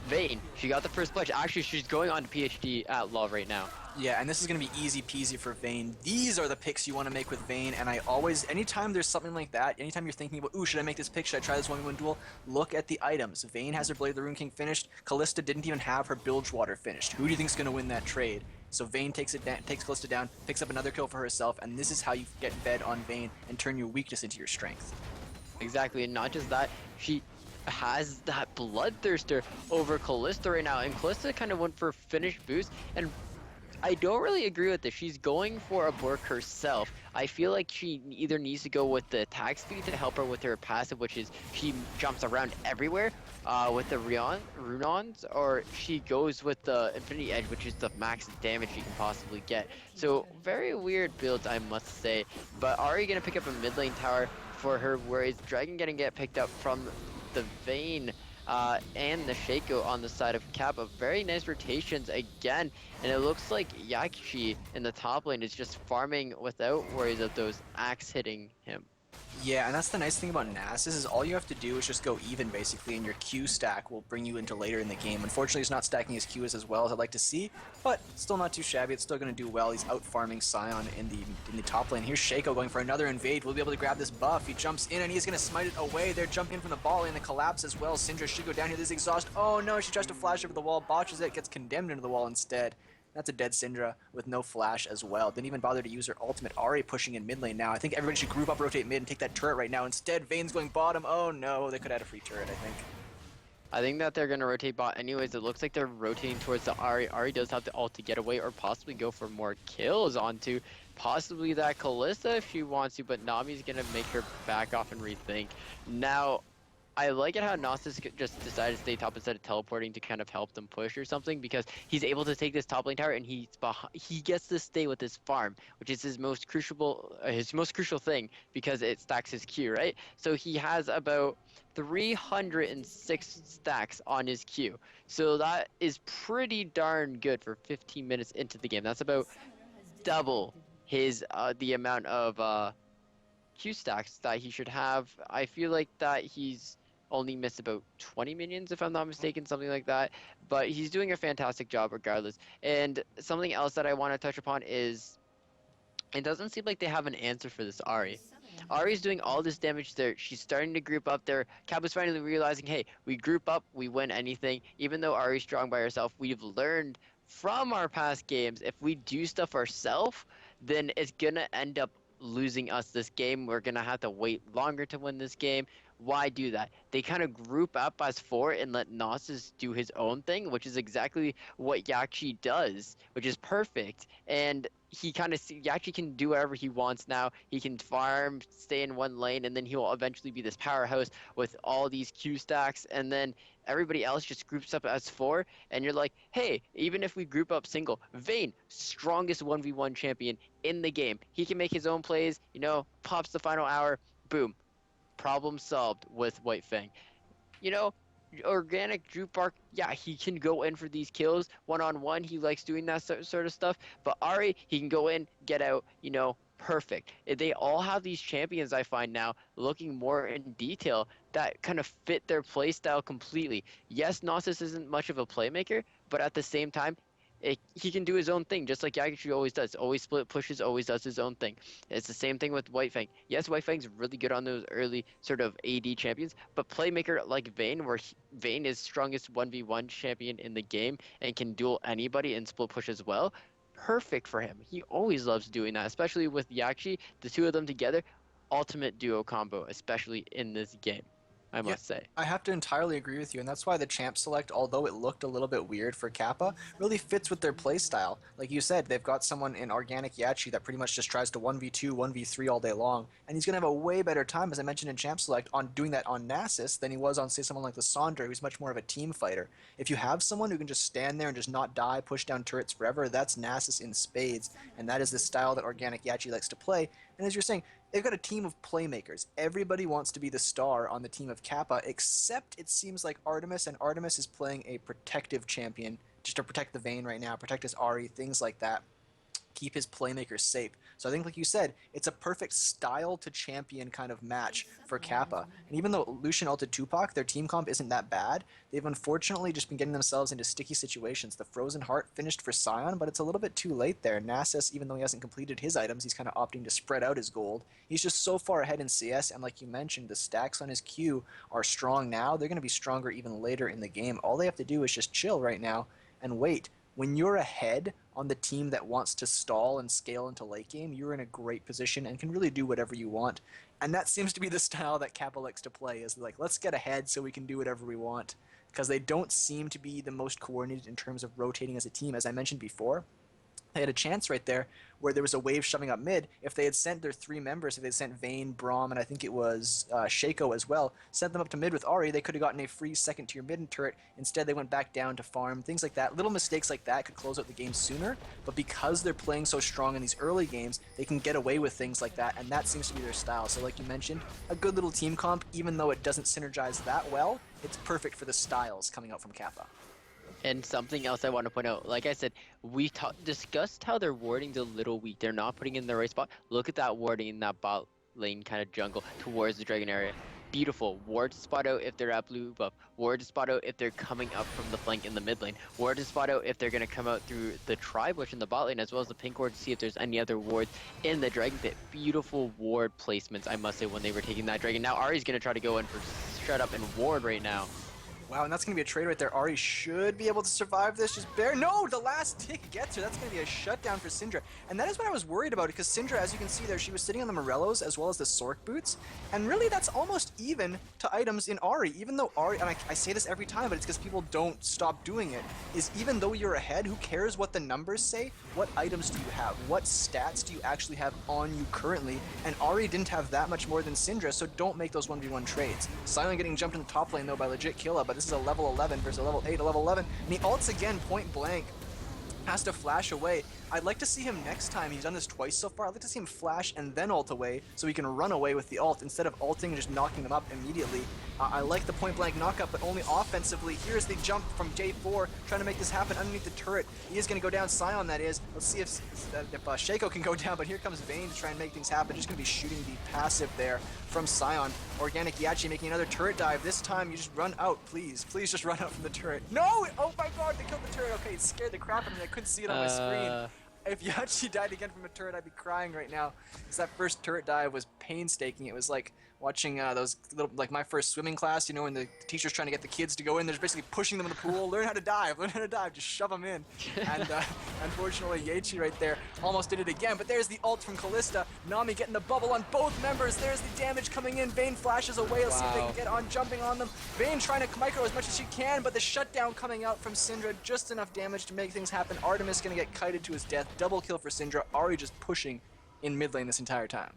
Vayne, she got the first pledge. Actually, she's going on to PhD at law right now. Yeah, and this is going to be easy peasy for Vayne. These are the picks you want to make with Vayne, and I always, anytime there's something like that, anytime you're thinking about, ooh, should I make this pick, should I try this 1v1 duel, look at the items. Vayne has her Blade of the Rune King finished, Callista didn't even have her Bilgewater finished. Who do you think's going to win that trade? So Vayne takes Callista down, picks up another kill for herself, and this is how you get fed on Vayne and turn your weakness into your strength. Exactly, and not just that, she has that Bloodthirster over Callista right now, and Callista kind of went for finish boost, and I don't really agree with this. She's going for a Bork herself. I feel like she either needs to go with the attack speed to help her with her passive, which is she jumps around everywhere with the Runons, or she goes with the Infinity Edge, which is the max damage she can possibly get. So very weird builds, I must say. But Ari gonna pick up a mid lane tower for her worries. Dragon gonna get picked up from the Vayne. And the Shaco on the side of Kappa. Very nice rotations again, and it looks like Yakchi in the top lane is just farming without worries of those axe hitting him. Yeah, and that's the nice thing about Nasus is all you have to do is just go even basically, and your Q stack will bring you into later in the game. Unfortunately, he's not stacking his Qs as well as I'd like to see, but still not too shabby. It's still going to do well. He's out farming Sion in the top lane. Here's Shaco going for another invade. We'll be able to grab this buff. He jumps in and he's going to smite it away. They're jumping in from the ball lane. The collapse as well. Syndra should go down here. This exhaust. Oh no, she tries to flash over the wall, botches it, gets condemned into the wall instead. That's a dead Syndra with no flash as well. Didn't even bother to use her ultimate. Ari pushing in mid lane now. I think everybody should group up, rotate mid, and take that turret right now. Instead, Vayne's going bottom. Oh no, they could have had a free turret, I think. I think that they're going to rotate bot anyways. It looks like they're rotating towards the Ari. Ari does have the ult to get away or possibly go for more kills onto possibly that Callista if she wants to, but Nami's going to make her back off and rethink. Now, I like it how Gnosis just decided to stay top instead of teleporting to kind of help them push or something, because he's able to take this top lane tower and he gets to stay with his farm, which is his most crucial thing because it stacks his Q, right? So he has about 306 stacks on his Q. So that is pretty darn good for 15 minutes into the game. That's about double his the amount of Q stacks that he should have. I feel like that he's only missed about 20 minions if I'm not mistaken, something like that, but he's doing a fantastic job regardless. And something else that I want to touch upon is it doesn't seem like they have an answer for this Ari. Ari's doing all this damage there. She's starting to group up there. Kappa's finally realizing, hey, we group up, we win anything. Even though Ari's strong by herself, we've learned from our past games, if we do stuff ourselves, then it's gonna end up losing us this game. We're gonna have to wait longer to win this game. Why do that? They kind of group up as four and let Gnosis do his own thing, which is exactly what Yakchi does, which is perfect. And he kind of Yakchi can do whatever he wants now. He can farm, stay in one lane, and then he will eventually be this powerhouse with all these Q stacks. And then everybody else just groups up as four, and you're like, hey, even if we group up single, Vayne, strongest 1v1 champion in the game. He can make his own plays, you know, pops the final hour, boom. Problem solved with White Fang. You know, organic Jupark, yeah, he can go in for these kills one-on-one. He likes doing that sort of stuff. But Ari, he can go in, get out, you know, perfect. They all have these champions, I find now, looking more in detail that kind of fit their play style completely. Yes, Gnosis isn't much of a playmaker, but at the same time, he can do his own thing, just like Yagami always does. Always split pushes, always does his own thing. It's the same thing with White Fang. Yes, White Fang's really good on those early sort of AD champions, but playmaker like Vayne, where Vayne is strongest 1v1 champion in the game and can duel anybody and split push as well, perfect for him. He always loves doing that, especially with Yakshi. The two of them together, ultimate duo combo, especially in this game, I must say. I have to entirely agree with you, and that's why the champ select, although it looked a little bit weird for Kappa, really fits with their playstyle. Like you said, they've got someone in Organic Yachi that pretty much just tries to 1v2, 1v3 all day long, and he's going to have a way better time, as I mentioned in champ select, on doing that on Nasus than he was on, say, someone like the Sandra, who's much more of a team fighter. If you have someone who can just stand there and just not die, push down turrets forever, that's Nasus in spades, and that is the style that Organic Yachi likes to play. And as you're saying, they've got a team of playmakers. Everybody wants to be the star on the team of Kappa, except it seems like Artemis, and Artemis is playing a protective champion, just to protect the Vayne right now, protect his Ari, things like that. keep his playmakers safe. So I think, like you said, it's a perfect style to champion kind of match for Kappa. And even though Lucian ulted Tupac, their team comp isn't that bad. They've unfortunately just been getting themselves into sticky situations. The Frozen Heart finished for Sion, but it's a little bit too late there. Nasus, even though he hasn't completed his items, he's kind of opting to spread out his gold. He's just so far ahead in CS, and like you mentioned, the stacks on his Q are strong now. They're going to be stronger even later in the game. All they have to do is just chill right now and wait. When you're ahead on the team that wants to stall and scale into late game, you're in a great position and can really do whatever you want. And that seems to be the style that Kappa likes to play, is like, let's get ahead so we can do whatever we want. Because they don't seem to be the most coordinated in terms of rotating as a team. As I mentioned before, they had a chance right there where there was a wave shoving up mid. If they had sent their 3 members, if they had sent Vayne, Braum, and I think it was Shaco as well, sent them up to mid with Ahri, they could have gotten a free second tier mid turret. Instead, they went back down to farm. Things like that. Little mistakes like that could close out the game sooner, but because they're playing so strong in these early games, they can get away with things like that, and that seems to be their style. So like you mentioned, a good little team comp, even though it doesn't synergize that well, it's perfect for the styles coming out from Kappa. And something else I want to point out, like I said, we discussed how their warding's a little weak. They're not putting it in the right spot. Look at that warding in that bot lane kind of jungle towards the dragon area. Beautiful. Ward to spot out if they're at blue buff. Ward to spot out if they're coming up from the flank in the mid lane. Ward to spot out if they're going to come out through the tri-bush in the bot lane, as well as the pink ward to see if there's any other wards in the dragon pit. Beautiful ward placements, I must say, when they were taking that dragon. Now Ahri's going to try to go in for shut up and ward right now. Wow, and that's going to be a trade right there. Ahri should be able to survive this. Just bare. No, the last tick gets her. That's going to be a shutdown for Syndra. And that is what I was worried about, because Syndra, as you can see there, she was sitting on the Morellos as well as the Sork boots. And really, that's almost even to items in Ahri. Even though Ahri, and I say this every time, but it's because people don't stop doing it, is even though you're ahead, who cares what the numbers say? What items do you have? What stats do you actually have on you currently? And Ahri didn't have that much more than Syndra, so don't make those 1v1 trades. Silent getting jumped in the top lane, though, by legit Killa, but this is a level 11 versus a level 8, a level 11, and he ults again point blank. Has to flash away. I'd like to see him next time. He's done this twice so far. I'd like to see him flash and then ult away so he can run away with the ult instead of ulting and just knocking them up immediately. I like the point blank knockup, but only offensively. Here's the jump from J4, trying to make this happen underneath the turret. He is going to go down. Sion, that is. Let's see if Shaco can go down, but here comes Vayne to try and make things happen. Just going to be shooting the passive there from Sion. Organic Yachi making another turret dive. This time you just run out, please. Please just run out from the turret. No! Oh my god, they killed the turret. Okay, it scared the crap out of me. I couldn't see it on my screen. If Yachi died again from a turret, I'd be crying right now. Because that first turret dive was painstaking. It was like watching those little, like my first swimming class, you know, when the teacher's trying to get the kids to go in, they're just basically pushing them in the pool. Learn how to dive, just shove them in. And unfortunately, Yachi right there almost did it again. But there's the ult from Kalista. Nami getting the bubble on both members. There's the damage coming in. Vayne flashes away. Let's see if they can get on jumping on them. Vayne trying to micro as much as she can, but the shutdown coming out from Syndra, just enough damage to make things happen. Artemis gonna get kited to his death. Double kill for Syndra. Ahri just pushing in mid lane this entire time.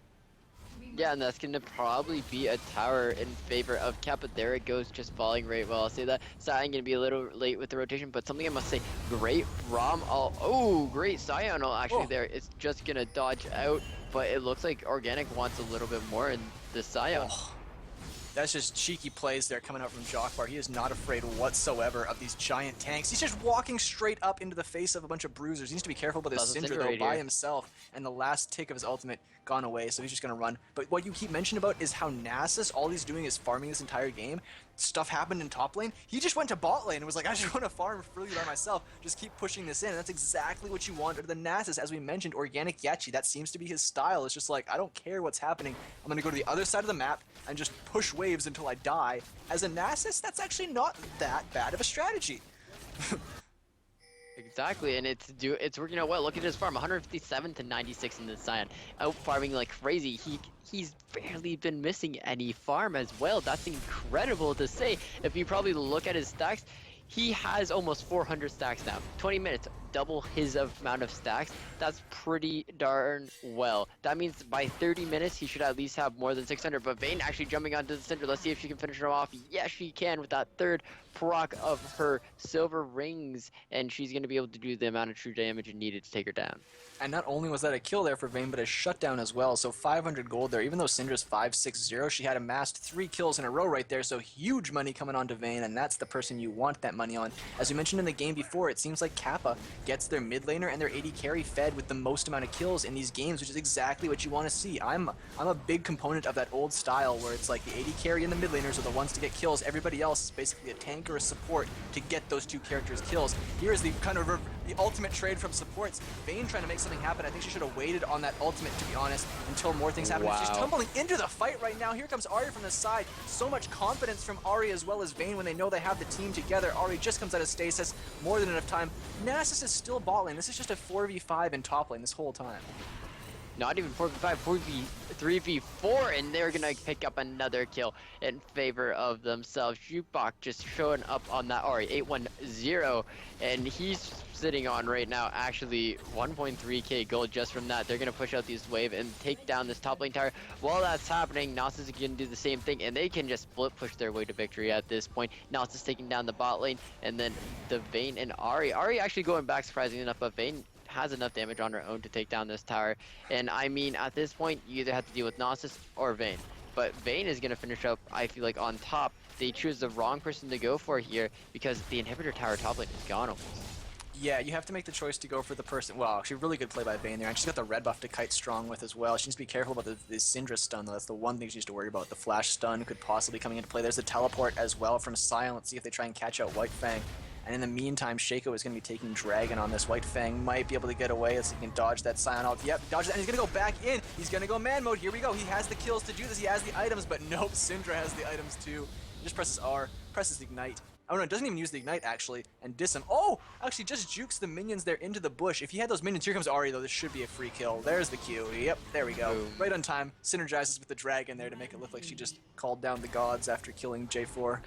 Yeah, and that's going to probably be a tower in favor of Kappa. There it goes, just falling right well. I'll say that. Sion going to be a little late with the rotation, but something I must say, great Rom. Oh, great Sion actually there. It's just going to dodge out, but it looks like Organic wants a little bit more in the Sion. That's just cheeky plays there coming out from Jokbar. He is not afraid whatsoever of these giant tanks. He's just walking straight up into the face of a bunch of bruisers. He needs to be careful about this Syndra, though, right by himself. And the last tick of his ultimate gone away, so he's just going to run. But what you keep mentioning about is how Nasus, all he's doing is farming this entire game. Stuff happened in top lane. He just went to bot lane and was like, I just want to farm freely by myself. Just keep pushing this in. And that's exactly what you want out of the Nasus. As we mentioned, Organic Yachi, that seems to be his style. It's just like, I don't care what's happening. I'm going to go to the other side of the map and just push waves until I die. As a Nasus, that's actually not that bad of a strategy. Exactly, and it's working out well. Look at his farm, 157 to 96 in the Sion. Out farming like crazy. He's barely been missing any farm as well. That's incredible to say. If you probably look at his stacks, he has almost 400 stacks now. 20 minutes, double his amount of stacks. That's pretty darn well. That means by 30 minutes, he should at least have more than 600. But Vayne actually jumping onto the center. Let's see if she can finish him off. Yes, she can with that third proc of her silver rings. And she's going to be able to do the amount of true damage needed to take her down. And not only was that a kill there for Vayne, but a shutdown as well. So 500 gold there. Even though Syndra's 560, she had amassed 3 kills in a row right there. So huge money coming on to Vayne, and that's the person you want that money on. As we mentioned in the game before, it seems like Kappa gets their mid laner and their AD carry fed with the most amount of kills in these games, which is exactly what you want to see. I'm a big component of that old style where it's like the AD carry and the mid laners are the ones to get kills. Everybody else is basically a tank or a support to get those two characters kills. Here's the kind of the ultimate trade from supports. Vayne trying to make something happen. I think she should have waited on that ultimate, to be honest, until more things happen. Wow. She's tumbling into the fight right now. Here comes Ahri from the side. So much confidence from Ahri as well as Vayne when they know they have the team together. Ahri just comes out of stasis. More than enough time. Nasus is still bot lane. This is just a 4v5 in top lane this whole time. Not even 4v5, 3v4, and they're gonna pick up another kill in favor of themselves. Jukebox just showing up on that Ahri 810, and he's sitting on right now actually 1.3k gold just from that. They're gonna push out this wave and take down this top lane tower. While that's happening, Nasus is gonna do the same thing, and they can just split push their way to victory at this point. Nasus taking down the bot lane, and then the Vayne and Ahri. Ahri actually going back surprisingly enough, but Vayne has enough damage on her own to take down this tower. And I mean, at this point, you either have to deal with Nasus or Vayne. But Vayne is going to finish up, I feel like, on top. They choose the wrong person to go for here because the inhibitor tower top lane is gone almost. Yeah, you have to make the choice to go for the person. Well, actually, really good play by Vayne there. And she's got the red buff to kite strong with as well. She needs to be careful about the Syndra stun, though. That's the one thing she needs to worry about. The flash stun could possibly coming into play. There's the teleport as well from Sion. Let's see if they try and catch out White Fang. And in the meantime, Shaco is going to be taking Dragon on this. White Fang might be able to get away as he can dodge that Sion ult. Yep, dodge that, and he's going to go back in. He's going to go man mode. Here we go. He has the kills to do this. He has the items, but nope, Syndra has the items too. He just presses R, presses Ignite. Oh no, it doesn't even use the Ignite actually, and diss him. Oh, actually just jukes the minions there into the bush. If he had those minions, here comes Ahri though, this should be a free kill. There's the Q, yep, there we go. Boom. Right on time, synergizes with the Dragon there to make it look like she just called down the gods after killing J4.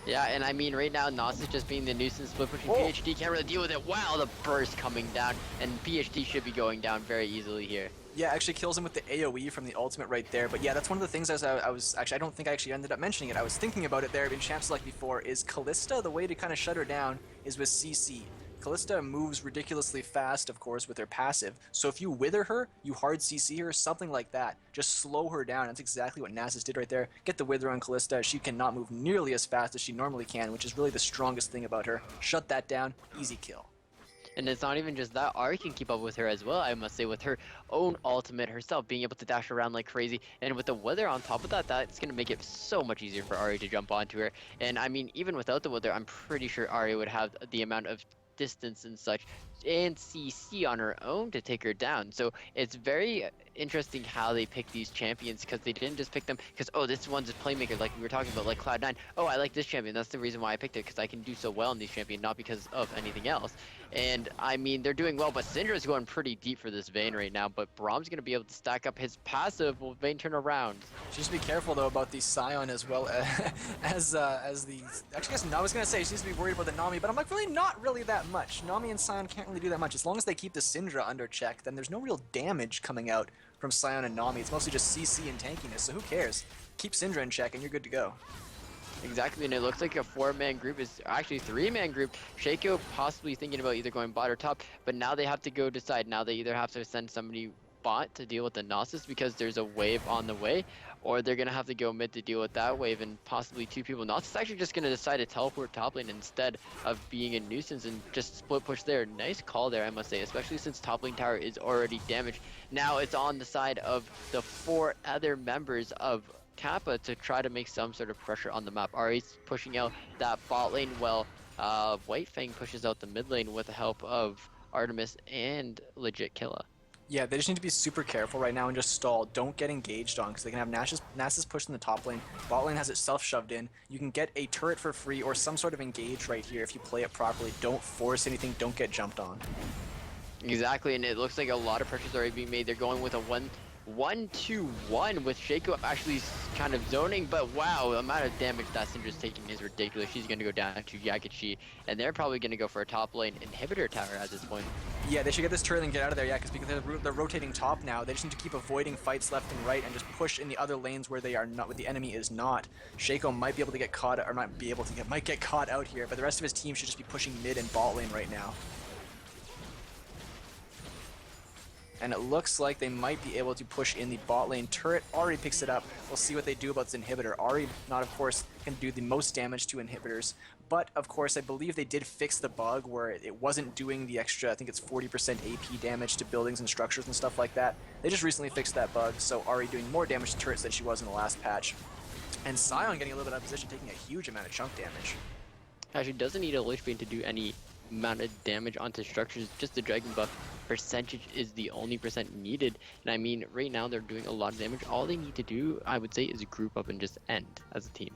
Yeah, and I mean, right now, Nasus just being the nuisance, split pushing PhD can't really deal with it. Wow, the burst coming down, and PhD should be going down very easily here. Yeah, actually kills him with the AoE from the ultimate right there. But yeah, that's one of the things as I was actually, I don't think I actually ended up mentioning it. I was thinking about it there in Champ Select before, is Kalista, the way to kind of shut her down is with CC. Kalista moves ridiculously fast, of course, with her passive. So if you wither her, you hard CC her, something like that. Just slow her down. That's exactly what Nasus did right there. Get the wither on Kalista. She cannot move nearly as fast as she normally can, which is really the strongest thing about her. Shut that down. Easy kill. And it's not even just that, Ahri can keep up with her as well, I must say, with her own ultimate herself, being able to dash around like crazy. And with the wither on top of that, that's going to make it so much easier for Ahri to jump onto her. And I mean, even without the wither, I'm pretty sure Ahri would have the amount of distance and such and CC on her own to take her down. So it's very interesting how they pick these champions, because they didn't just pick them because, oh, this one's a playmaker like we were talking about, like Cloud9. Oh, I like this champion. That's the reason why I picked it, because I can do so well in these champions, not because of anything else. And I mean, they're doing well, but Syndra's going pretty deep for this Vayne right now, but Braum's going to be able to stack up his passive while Vayne turn around. She needs to be careful though about the Sion as well as the. Actually, I guess I was gonna say she needs to be worried about the Nami, but I'm like, really not really that much. Nami and Sion can't really do that much. As long as they keep the Syndra under check, then there's no real damage coming out from Sion and Nami. It's mostly just CC and tankiness, so who cares? Keep Syndra in check and you're good to go. Exactly, and it looks like a 4-man group is actually 3-man group. Shaco possibly thinking about either going bot or top, but now they have to go decide. Now they either have to send somebody bot to deal with the Nasus because there's a wave on the way, or they're gonna have to go mid to deal with that wave and possibly 2 people. Nasus is actually just gonna decide to teleport top lane instead of being a nuisance and just split push there. Nice call there, I must say, especially since top lane tower is already damaged. Now it's on the side of the 4 other members of Kappa to try to make some sort of pressure on the map. Ahri's pushing out that bot lane while White Fang pushes out the mid lane with the help of Artemis and legit Killa. Yeah, they just need to be super careful right now and just stall. Don't get engaged on, because they can have Nasus pushed in the top lane. Bot lane has itself shoved in. You can get a turret for free or some sort of engage right here if you play it properly. Don't force anything. Don't get jumped on. Exactly, and it looks like a lot of pressure's already being made. They're going with a 1-2-1 with Shaco actually kind of zoning, but wow, the amount of damage that Syndra's taking is ridiculous. She's going to go down to Yakichi, and they're probably going to go for a top lane inhibitor tower at this point. Yeah, they should get this turret and get out of there, yeah, because they're rotating top now. They just need to keep avoiding fights left and right and just push in the other lanes where they are not, where the enemy is not. Shaco might be able to get caught, or might get caught out here, but the rest of his team should just be pushing mid and bot lane right now. And it looks like they might be able to push in the bot lane turret. Ahri picks it up. We'll see what they do about this inhibitor. Ahri, not of course, can do the most damage to inhibitors, But of course, I believe they did fix the bug where it wasn't doing the extra, I think it's 40% AP damage to buildings and structures and stuff like that. They just recently fixed that bug, so Ari doing more damage to turrets than she was in the last patch. And Sion getting a little bit out of position, taking a huge amount of chunk damage. Actually, doesn't need a Lich Bane to do any amount of damage onto structures. Just the Dragon buff percentage is the only percent needed. And I mean, right now they're doing a lot of damage. All they need to do, I would say, is group up and just end as a team.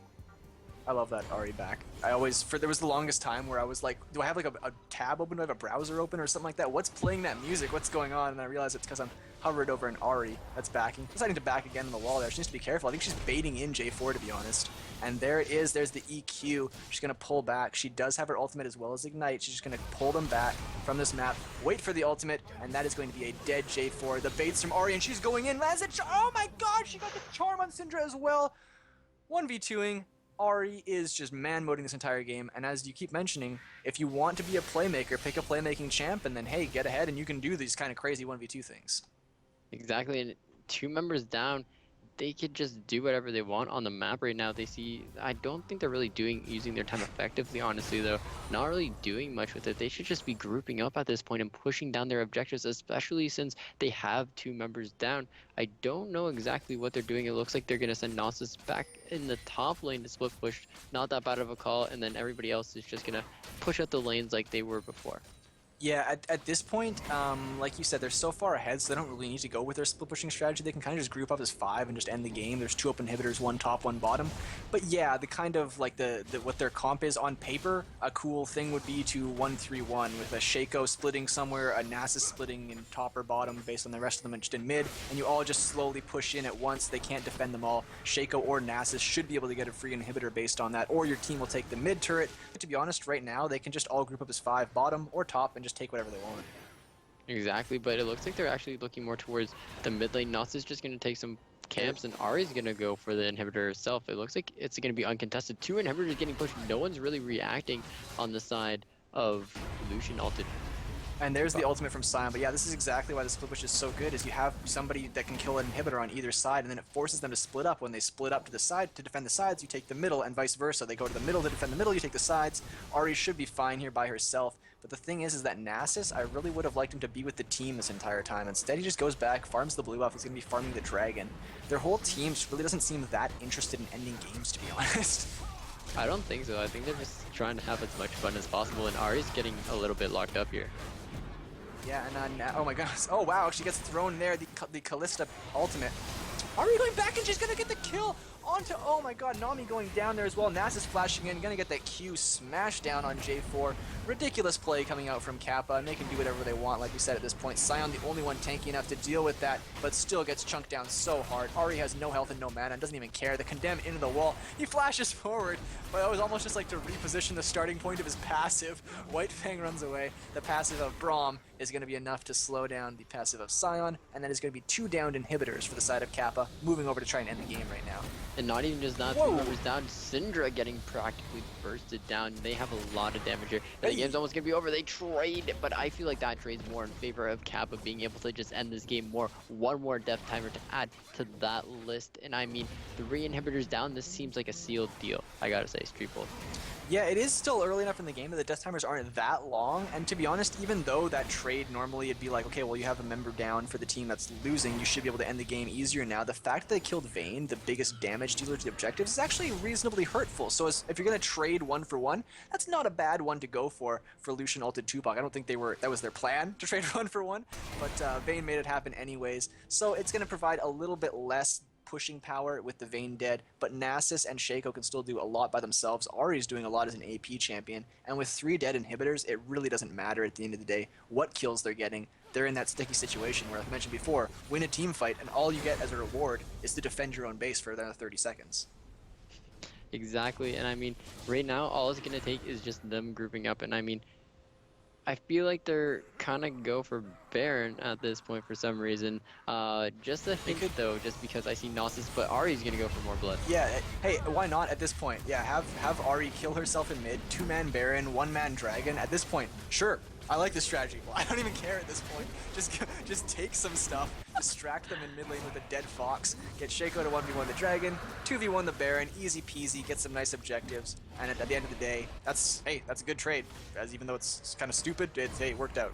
I love that Ari back. There was the longest time where I was like, do I have like a tab open? Do I have a browser open or something like that? What's playing that music? What's going on? And I realized it's because I'm hovered over an Ari that's backing. Deciding to back again on the wall there. She needs to be careful. I think she's baiting in J4 to be honest. And there it is. There's the EQ. She's going to pull back. She does have her ultimate as well as Ignite. She's just going to pull them back from this map. Wait for the ultimate. And that is going to be a dead J4. The baits from Ari and she's going in. Lands it. Oh my god. She got the charm on Syndra as well. 1v2ing. Ari is just man-moding this entire game, and as you keep mentioning, if you want to be a playmaker, pick a playmaking champ, and then hey, get ahead and you can do these kind of crazy 1v2 things. Exactly, and 2 members down, they could just do whatever they want on the map right now. I don't think they're really using their time effectively, honestly, though. Not really doing much with it. They should just be grouping up at this point and pushing down their objectives, especially since they have 2 members down. I don't know exactly what they're doing. It looks like they're going to send Gnosis back in the top lane to split push. Not that bad of a call, and then everybody else is just going to push out the lanes like they were before. Yeah, at this point, like you said, they're so far ahead, so they don't really need to go with their split pushing strategy. They can kind of just group up as 5 and just end the game. There's 2 up inhibitors, 1 top, 1 bottom. But yeah, the kind of like the what their comp is on paper, a cool thing would be to 1-3-1 with a Shaco splitting somewhere, a Nasus splitting in top or bottom based on the rest of them just in mid, and you all just slowly push in at once. They can't defend them all. Shaco or Nasus should be able to get a free inhibitor based on that, or your team will take the mid turret. But to be honest, right now, they can just all group up as 5 bottom or top and just take whatever they want. Exactly, but it looks like they're actually looking more towards the mid lane. Nox is just going to take some camps, and Ari's going to go for the inhibitor herself. It looks like it's going to be uncontested. 2 inhibitors getting pushed. No one's really reacting on the side of Lucian ulted. And there's the ultimate from Sion, but yeah, this is exactly why the split push is so good, is you have somebody that can kill an inhibitor on either side, and then it forces them to split up. When they split up to the side to defend the sides, you take the middle, and vice versa. They go to the middle to defend the middle, you take the sides. Ari should be fine here by herself, but the thing is that Nasus, I really would have liked him to be with the team this entire time. Instead, he just goes back, farms the blue buff, he's going to be farming the dragon. Their whole team just really doesn't seem that interested in ending games, to be honest. I don't think so. I think they're just trying to have as much fun as possible, and Ari's getting a little bit locked up here. Yeah, and oh my gosh. Oh wow, she gets thrown there, the Callista ultimate. Ari going back and she's gonna get the kill onto, oh my god, Nami going down there as well. Nasus flashing in, gonna get that Q smash down on J4. Ridiculous play coming out from Kappa, and they can do whatever they want, like we said at this point. Sion the only one tanky enough to deal with that, but still gets chunked down so hard. Ari has no health and no mana and doesn't even care. The condemn into the wall. He flashes forward, but it was almost just like to reposition the starting point of his passive. White Fang runs away. The passive of Braum is going to be enough to slow down the passive of Sion, and then it's going to be 2 downed inhibitors for the side of Kappa, moving over to try and end the game right now. And not even just that, 2 members down, Syndra getting practically bursted down. They have a lot of damage here. And the game's almost gonna be over. They trade, but I feel like that trade's more in favor of Kappa being able to just end this game more. 1 more death timer to add to that list. And I mean, 3 inhibitors down, this seems like a sealed deal, I gotta say, Streetbolt. Yeah, it is still early enough in the game that the death timers aren't that long, and to be honest, even though that trade normally it'd be like, okay, well you have a member down for the team that's losing, you should be able to end the game easier now. The fact that they killed Vayne, the biggest damage dealer to the objectives, is actually reasonably hurtful. So if you're going to trade 1 for 1, that's not a bad one to go for Lucian ulted Tupac. I don't think that was their plan to trade 1 for 1, but Vayne made it happen anyways. So it's going to provide a little bit less pushing power with the Vayne dead, but Nasus and Shaco can still do a lot by themselves. Ari's doing a lot as an AP champion, and with 3 dead inhibitors, it really doesn't matter at the end of the day what kills they're getting. They're in that sticky situation where, like I mentioned before, win a team fight, and all you get as a reward is to defend your own base for another 30 seconds. Exactly, and I mean, right now, all it's going to take is just them grouping up, and I mean, I feel like they're kind of go for Baron at this point for some reason. Just a hint though, just because I see Gnosis, but Ari's gonna go for more blood. Yeah, hey, why not at this point? Yeah, have Ari kill herself in mid, 2-man Baron, 1-man Dragon. At this point, sure, I like this strategy. Well, I don't even care at this point. Just take some stuff, distract them in mid lane with a dead fox, get Shaco to 1v1 the dragon, 2v1 the baron, easy peasy, get some nice objectives, and at the end of the day, that's a good trade. As even though it's kind of stupid, it worked out.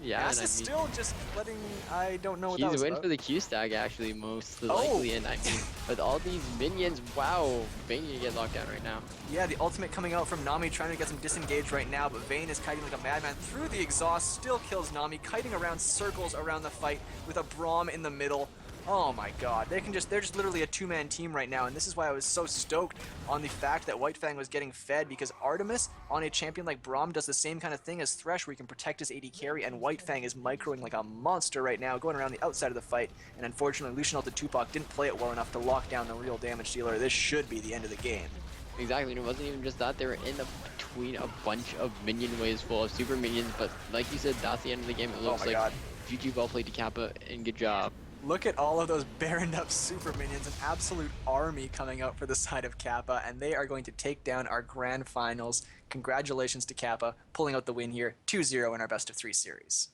Yeah, Ass and I is mean, still just letting. I don't know what that he's was win about. for the Q stack actually most Oh! likely, and I mean, with all these minions, wow, Vayne gonna get locked down right now. Yeah, the ultimate coming out from Nami, trying to get some disengaged right now, but Vayne is kiting like a madman through the exhaust, still kills Nami, kiting around circles around the fight with a Braum in the middle. Oh my god, they're just literally a two-man team right now, and this is why I was so stoked on the fact that White Fang was getting fed, because Artemis on a champion like Braum does the same kind of thing as Thresh, where he can protect his AD carry, and White Fang is microing like a monster right now, going around the outside of the fight, and unfortunately Lucian Alta Tupac didn't play it well enough to lock down the real damage dealer. This should be the end of the game. Exactly, and it wasn't even just that, they were in between a bunch of minion waves full of super minions, but like you said, that's the end of the game. It looks like God. GG well played to Kappa, and good job. Look at all of those baroned up super minions, an absolute army coming out for the side of Kappa, and they are going to take down our grand finals. Congratulations to Kappa, pulling out the win here, 2-0 in our best of 3 series.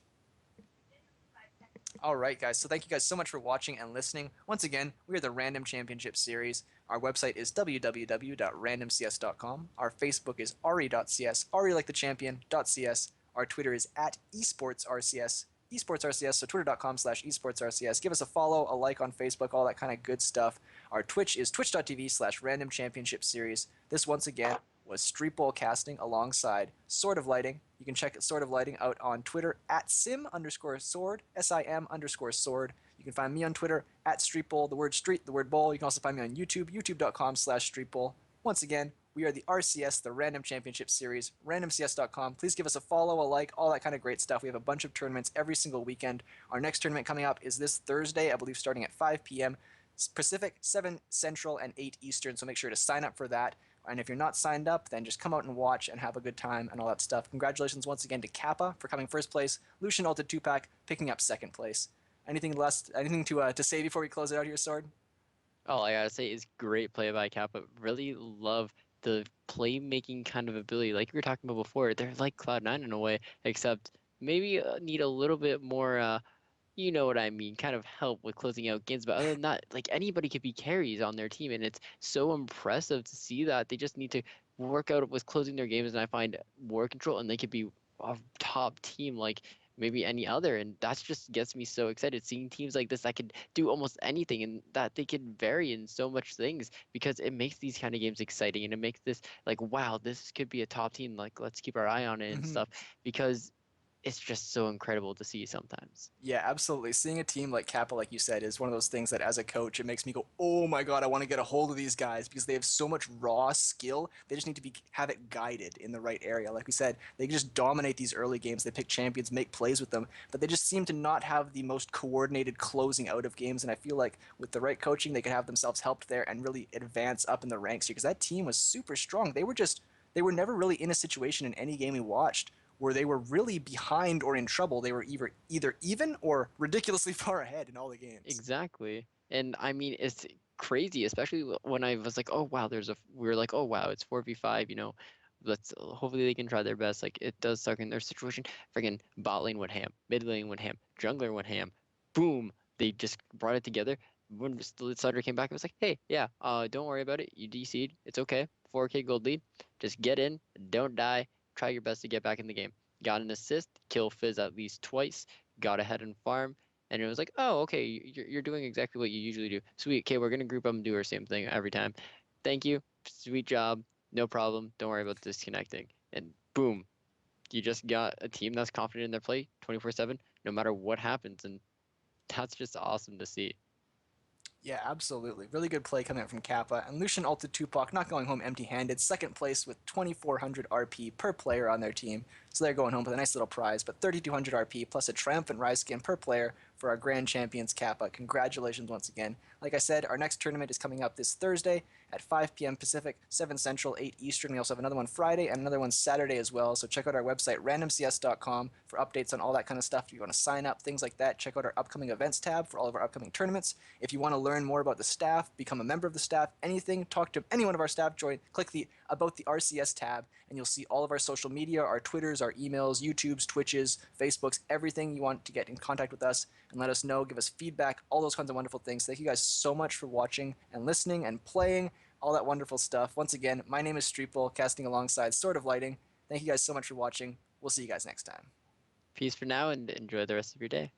Alright guys, so thank you guys so much for watching and listening. Once again, we are the Random Championship Series. Our website is www.randomcs.com. Our Facebook is re.cs, re like the champion.cs. Our Twitter is @esportsrcs, esportsrcs, so twitter.com/esportsrcs. Give us a follow, a like on Facebook, all that kind of good stuff. Our Twitch is twitch.tv/Random Championship Series. This once again was Street Bowl Casting alongside Sword of Lighting. You can check Sword of Lighting out on Twitter @sim_sword, SIM_sword. You can find me on Twitter @streetbowl, the word street, the word bowl. You can also find me on YouTube, youtube.com/streetbowl. Once again, we are the RCS, the Random Championship Series, randomcs.com. Please give us a follow, a like, all that kind of great stuff. We have a bunch of tournaments every single weekend. Our next tournament coming up is this Thursday, I believe starting at 5 p.m. Pacific, 7 Central, and 8 Eastern, so make sure to sign up for that. And if you're not signed up, then just come out and watch and have a good time and all that stuff. Congratulations once again to Kappa for coming first place, Lucian Alta Tupac picking up second place. Anything to say before we close it out here, Sword? All I gotta say is great play by Kappa. Really love the playmaking kind of ability. Like we were talking about before, they're like Cloud9 in a way, except maybe need a little bit more, you know what I mean, kind of help with closing out games. But other than that, like anybody could be carries on their team, and it's so impressive to see that. They just need to work out with closing their games, and I find War Control, and they could be a top team like maybe any other, and that just gets me so excited seeing teams like this that could do almost anything, and that they could vary in so much things, because it makes these kind of games exciting, and it makes this like, wow, this could be a top team, like let's keep our eye on it and stuff, because it's just so incredible to see sometimes. Yeah, absolutely. Seeing a team like Kappa, like you said, is one of those things that as a coach, it makes me go, oh my god, I want to get a hold of these guys, because they have so much raw skill. They just need to have it guided in the right area. Like we said, they can just dominate these early games. They pick champions, make plays with them, but they just seem to not have the most coordinated closing out of games. And I feel like with the right coaching, they could have themselves helped there and really advance up in the ranks here, because that team was super strong. They were never really in a situation in any game we watched where they were really behind or in trouble. They were either even or ridiculously far ahead in all the games. Exactly. And I mean, it's crazy, especially when I was like, oh wow, we were like, oh wow, it's 4v5, let's hopefully they can try their best. Like it does suck in their situation. Friggin' bot lane went ham, mid lane went ham, jungler went ham. Boom, they just brought it together. When the Sutter came back, it was like, hey, yeah, don't worry about it. You DC'd, it's okay. 4K gold lead. Just get in, don't die, try your best to get back in the game. Got an assist, kill Fizz at least twice, got ahead and farm, and it was like, oh, okay, you're doing exactly what you usually do. Sweet, okay, we're gonna group up and do our same thing every time. Thank you, sweet job, no problem. Don't worry about disconnecting. And boom, you just got a team that's confident in their play 24/7, no matter what happens, and that's just awesome to see. Yeah, absolutely. Really good play coming out from Kappa. And Lucian Alta Tupac not going home empty-handed. Second place with 2,400 RP per player on their team. So they're going home with a nice little prize. But 3,200 RP plus a triumphant rise skin per player for our grand champions Kappa. Congratulations once again. Like I said, our next tournament is coming up this Thursday at 5 p.m. Pacific, 7 Central, 8 Eastern. We also have another one Friday and another one Saturday as well. So check out our website, randomcs.com, for updates on all that kind of stuff. If you want to sign up, things like that, check out our upcoming events tab for all of our upcoming tournaments. If you want to learn more about the staff, become a member of the staff, anything, talk to any one of our staff, click the About the RCS tab, and you'll see all of our social media, our Twitters, our emails, YouTubes, Twitches, Facebooks, everything you want to get in contact with us and let us know, give us feedback, all those kinds of wonderful things. Thank you guys so much for watching and listening and playing, all that wonderful stuff. Once again, my name is Streeple, casting alongside Sort of Lighting. Thank you guys so much for watching. We'll see you guys next time. Peace for now and enjoy the rest of your day.